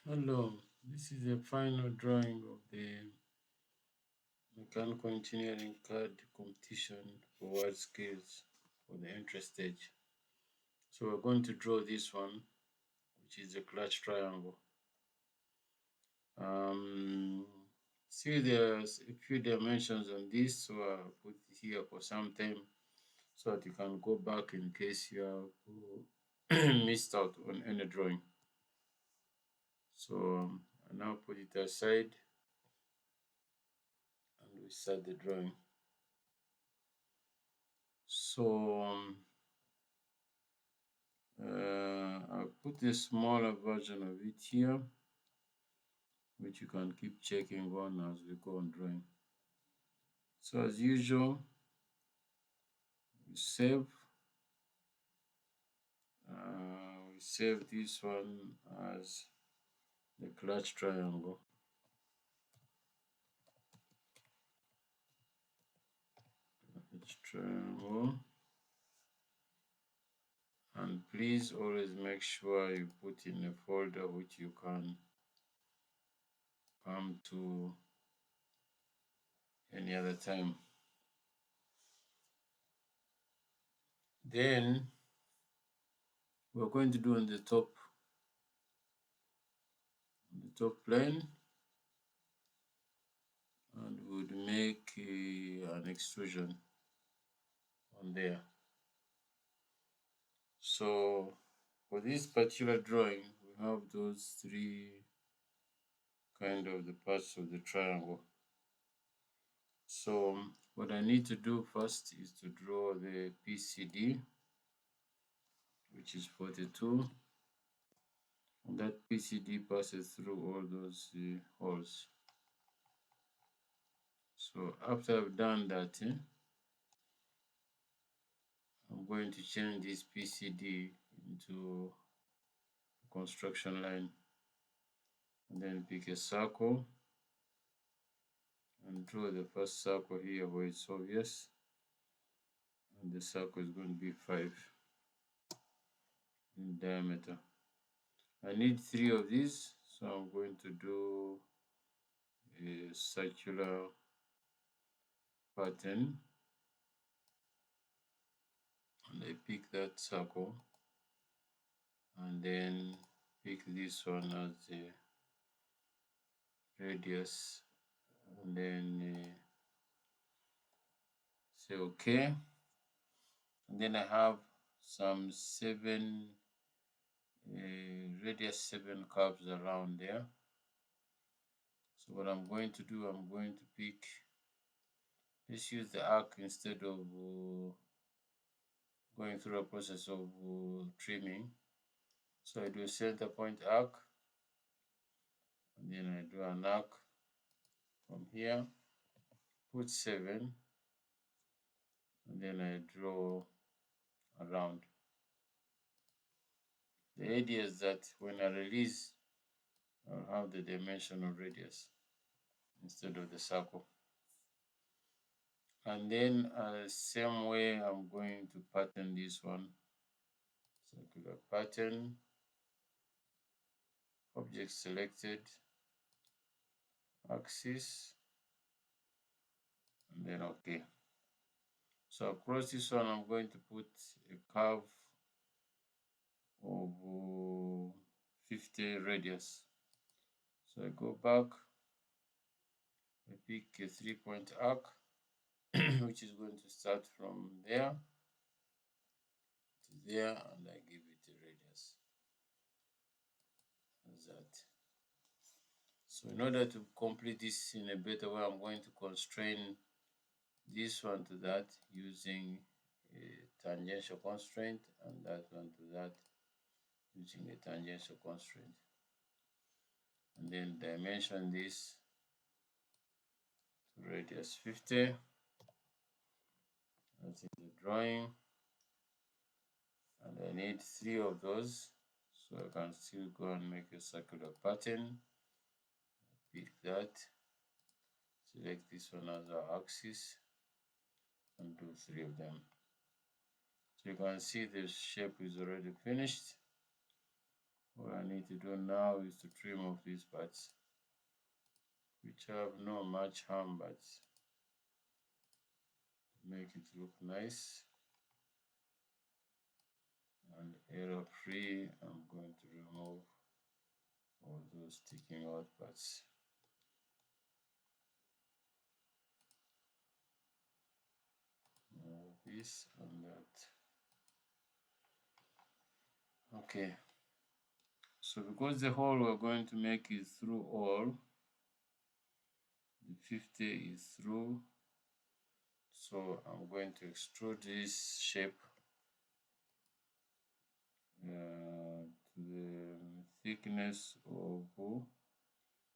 Hello, this is a final drawing of the mechanical engineering CAD competition for WorldSkills for the entry stage. So we're going to draw this one, which is a clutch triangle. See, there's a few dimensions on this, so I'll put it here for some time so that you can go back in case you have missed out on any drawing. So I now put it aside and we start the drawing. So I'll put a smaller version of it here, which you can keep checking on as we go on drawing. So as usual, we save. We save this one as the clutch triangle. Clutch triangle. And please always make sure you put in a folder which you can come to any other time. Then we're going to do on the top plane, and would make an extrusion on there. So for this particular drawing, we have those three kind of the parts of the triangle. So what I need to do first is to draw the PCD, which is 42. And that PCD passes through all those holes. So after I've done that, I'm going to change this PCD into a construction line, and then pick a circle and draw the first circle here where it's obvious, and the circle is going to be 5 in diameter. I need 3 of these, so I'm going to do a circular pattern, and I pick that circle, and then pick this one as the radius, and then say OK. And then I have some 7 radius 7 curves around there. So what I'm going to do, I'm going to pick, let's use the arc instead of going through a process of trimming. So I do a center point arc, and then I do an arc from here, put 7, and then I draw around. The idea is that when I release, I'll have the dimension of radius instead of the circle. And then same way I'm going to pattern this one. Circular pattern, object selected, axis, and then OK. So across this one, I'm going to put a curve of 50 radius. So I go back, I pick a 3-point arc, which is going to start from there to there, and I give it a radius as that. So in order to complete this in a better way, I'm going to constrain this one to that using a tangential constraint, and that one to that using a tangential constraint. And then dimension this to radius 50. That's in the drawing. And I need 3 of those, so I can still go and make a circular pattern. Pick that, select this one as our axis, and do 3 of them. So you can see the shape is already finished. What I need to do now is to trim off these parts, which have no much harm, but make it look nice and error free. I'm going to remove all those sticking out parts. This and that. Okay, so because the hole we're going to make is through all, the 50 is through, so I'm going to extrude this shape to the thickness of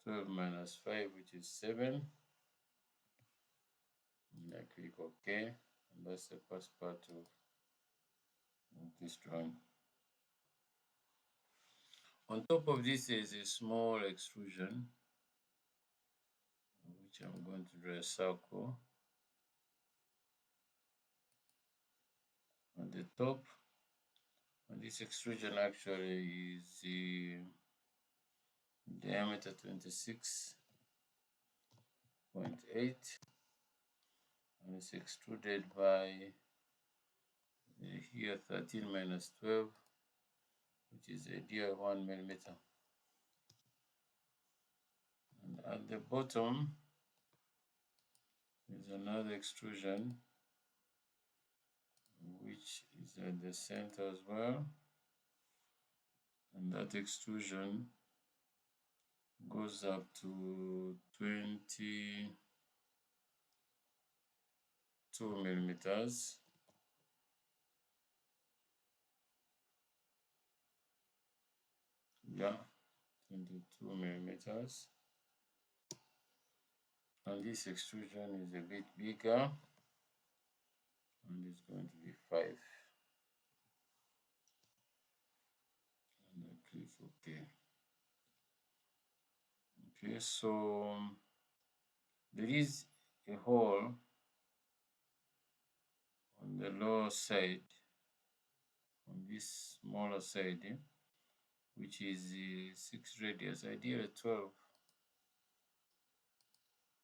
12 minus 5, which is 7. And I click OK, and that's the first part of this drawing. On top of this is a small extrusion, which I'm going to draw a circle on the top. And this extrusion actually is the diameter 26.8, and it's extruded by here 13 minus 12, which is a dear 1 millimeter. And at the bottom is another extrusion, which is at the center as well. And that extrusion goes up to 22 millimeters. Yeah, 22 millimeters. And this extrusion is a bit bigger, and it's going to be 5. And I click OK. Okay, so there is a hole on the lower side, on this smaller side, which is 6 radius. I did a 12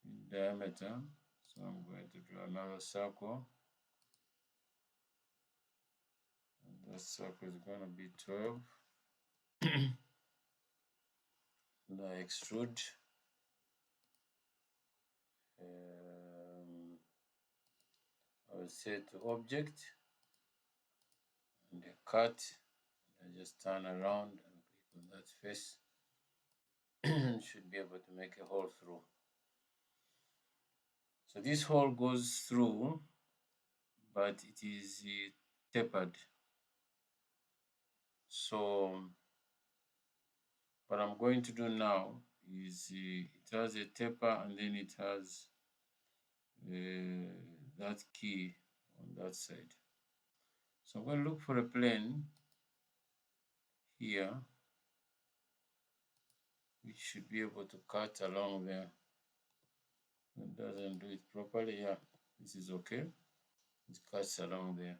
in diameter, so I'm going to draw another circle. And that circle is going to be 12. And I extrude. I will say to object and a cut. I just turn around and click on that face. Should be able to make a hole through. So this hole goes through, but it is tapered. So what I'm going to do now is it has a taper, and then it has that key on that side. So I'm going to look for a plane here, which should be able to cut along there. It doesn't do it properly. Yeah, this is okay. It cuts along there.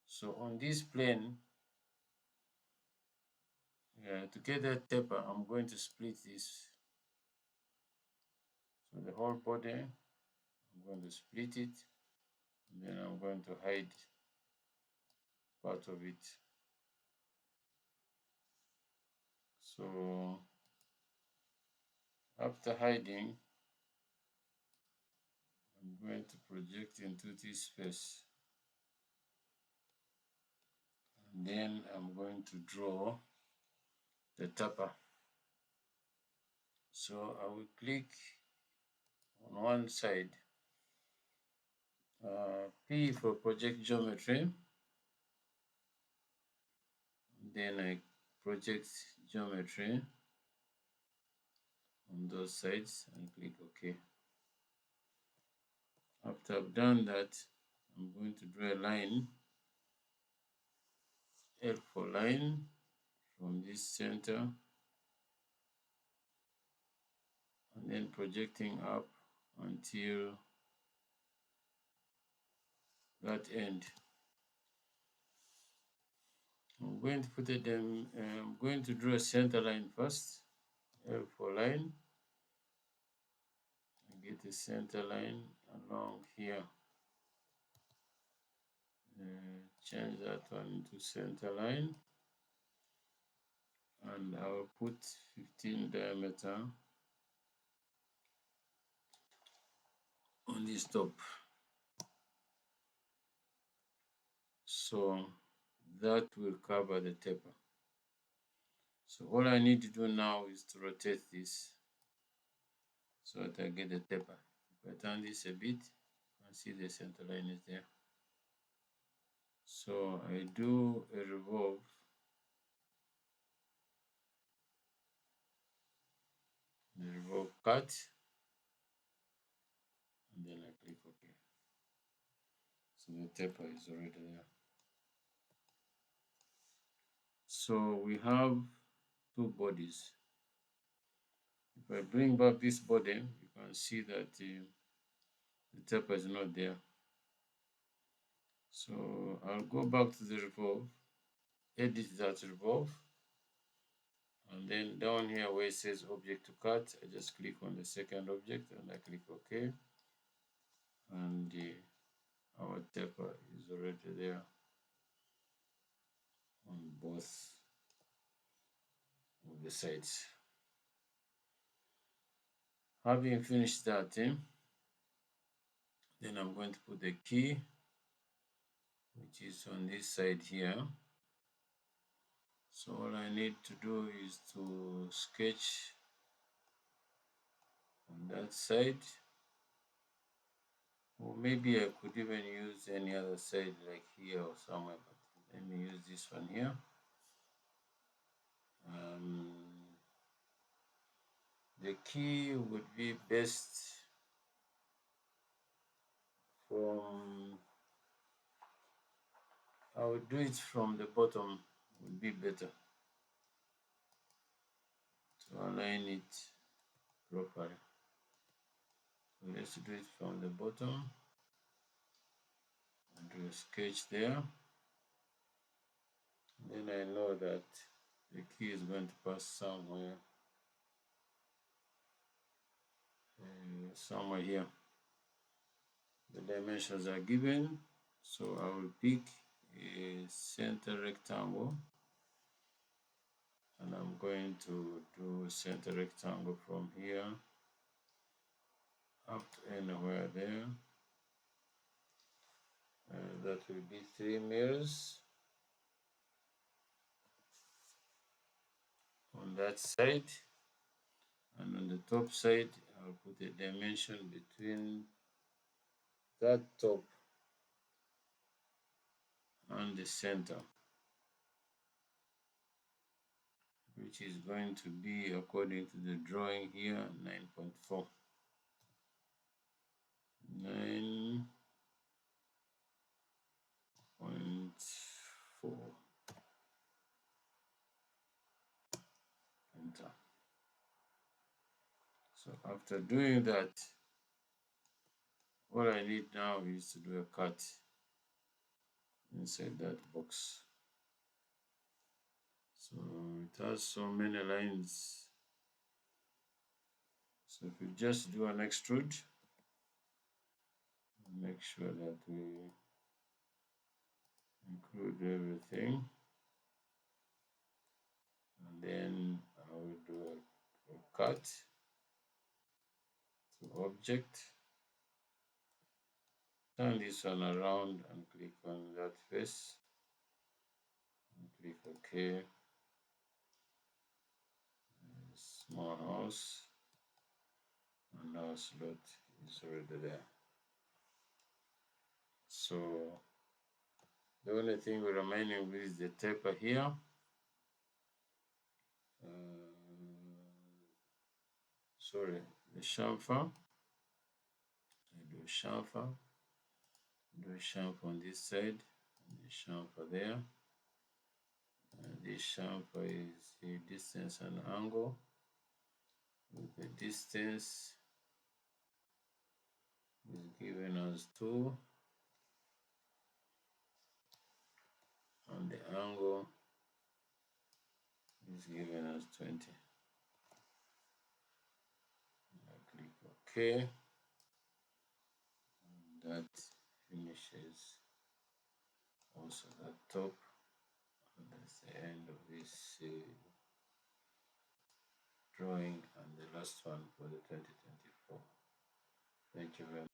So on this plane, to get that taper, I'm going to split this. So the whole body, I'm going to split it, and then I'm going to hide part of it. So after hiding, I'm going to project into this space. And then I'm going to draw the taper. So I will click on one side, P for project geometry. Then I project geometry on those sides and click OK. After I've done that, I'm going to draw a line, L for line, from this center, and then projecting up until that end. I'm going to put it in, I'm going to draw a center line first. L for line. I get a center line along here. Change that one into center line. And I'll put 15 diameter on this top. So that will cover the taper. So all I need to do now is to rotate this so that I get the taper. If I turn this a bit, you can see the center line is there. So I do a revolve. The revolve cut, and then I click OK. So the taper is already there. So we have two bodies. If I bring back this body, you can see that the taper is not there. So I'll go back to the revolve, edit that revolve, and then down here where it says object to cut, I just click on the second object and I click OK. And our taper is already there on both of the sides. Having finished that, then I'm going to put the key, which is on this side here. So all I need to do is to sketch on that side, or maybe I could even use any other side like here or somewhere, but let me use this one here. The key would be best from, I would do it from the bottom, would be better to align it properly. So let's do it from the bottom and do a sketch there. Then I know that the key is going to pass somewhere, somewhere here. The dimensions are given, so I will pick a center rectangle, and I'm going to do a center rectangle from here up to anywhere there. That will be 3 mirrors on that side, and on the top side I'll put a dimension between that top and the center, which is going to be, according to the drawing here, 9.4. 9.4. Enter. So after doing that, all I need now is to do a cut inside that box. So it has so many lines. So if we just do an extrude, make sure that we include everything, and then I will do a cut to object, turn this one around and click on that face and click OK. Small house, and our slot is already there. So the only thing we're remaining with is the taper here. Sorry, the chamfer. I do chamfer. Do chamfer on this side, and the chamfer there. And this chamfer is the distance and angle. With the distance is given as 2, and the angle is given as 20. I click OK, and that finishes also the top, and that's the end of this drawing, and the last one for the 2024. Thank you very much.